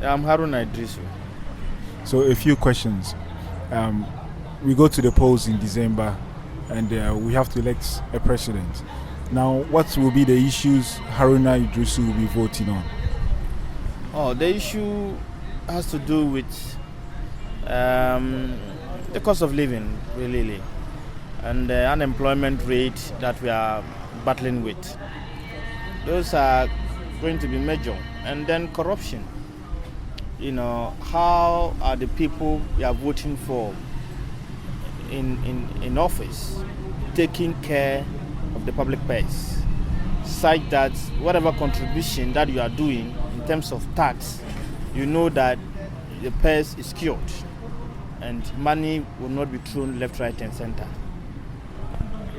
I'm Haruna Iddrisu. So a few questions. We go to the polls in December and we have to elect a president. Now, what will be the issues Haruna Iddrisu will be voting on? Oh, the issue has to do with the cost of living, really, and the unemployment rate that we are battling with. Those are going to be major. And then corruption. How are the people we are voting for in office taking care of the public purse, such that whatever contribution that you are doing in terms of tax, you know that the purse is secured and money will not be thrown left, right, and center.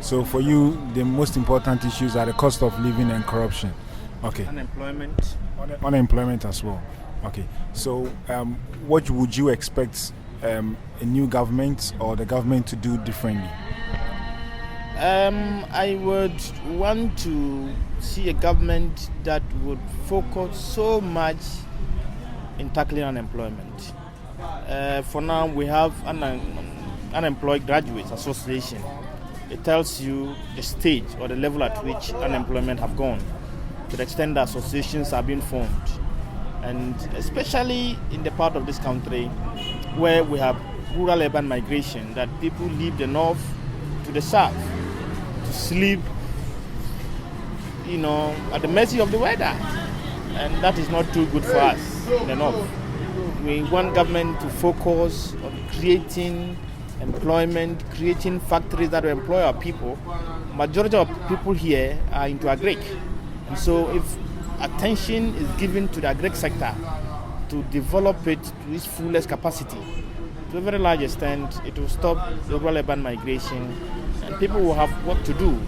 So for you, the most important issues are the cost of living and corruption. Okay. Unemployment. Unemployment as well. Okay. So what would you expect a new government or the government to do differently? I would want to see a government that would focus so much in tackling unemployment. For now, we have an Unemployed Graduates Association. It tells you the stage or the level at which unemployment have gone, to the extent that associations are being formed. And especially in the part of this country where we have rural urban migration, that people leave the north to the south to sleep, at the mercy of the weather. And that is not too good for us in the north. We want government to focus on creating employment, creating factories that will employ our people. Majority of people here are into agric. And so if attention is given to the agric sector to develop it to its fullest capacity, to a very large extent, it will stop the rural urban migration and people will have work to do.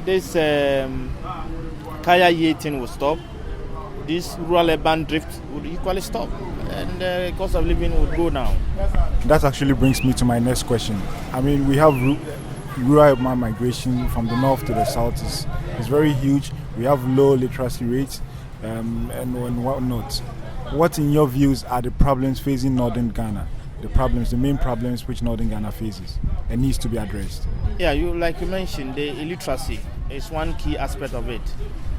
This kaya thing will stop. This rural urban drift would equally stop, and the cost of living would go down. That actually brings me to my next question. I mean, we have rural urban migration from the north to the south is very huge. We have low literacy rates and whatnot. What, in your views, are the problems facing northern Ghana? The main problems which northern Ghana faces and needs to be addressed? Yeah, like you mentioned, the illiteracy is one key aspect of it.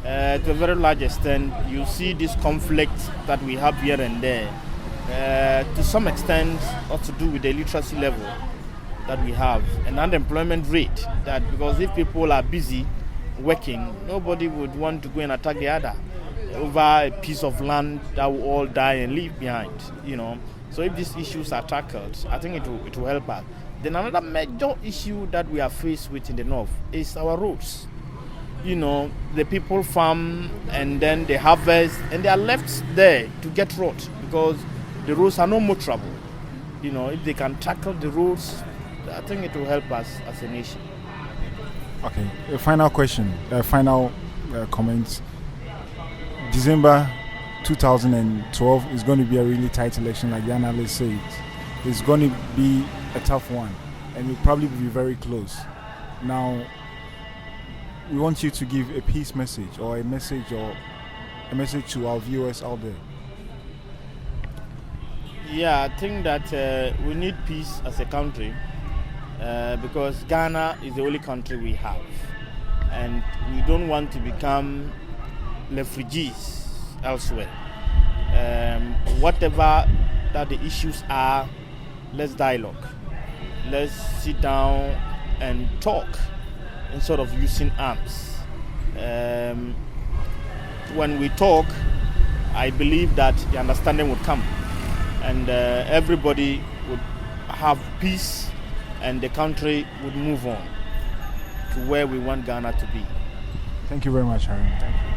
To a very large extent, you see this conflict that we have here and there. To some extent, also to do with the literacy level that we have, and unemployment rate. That because if people are busy working, nobody would want to go and attack the other over a piece of land that will all die and leave behind. So if these issues are tackled, I think it will help us. Then another major issue that we are faced with in the north is our roads. The people farm and then they harvest and they are left there to get rot because the roads are no more trouble. If they can tackle the roads, I think it will help us as a nation. Okay, a final question, final comments. December 2012 is going to be a really tight election, like the analysts say. It's going to be a tough one and will probably be very close. Now, we want you to give a peace message or a message to our viewers out there. Yeah, I think that we need peace as a country because Ghana is the only country we have, and we don't want to become refugees elsewhere. Whatever that the issues are, let's dialogue. Let's sit down and talk instead of using arms. When we talk, I believe that the understanding would come and everybody would have peace and the country would move on to where we want Ghana to be. Thank you very much, Harry. Thank you.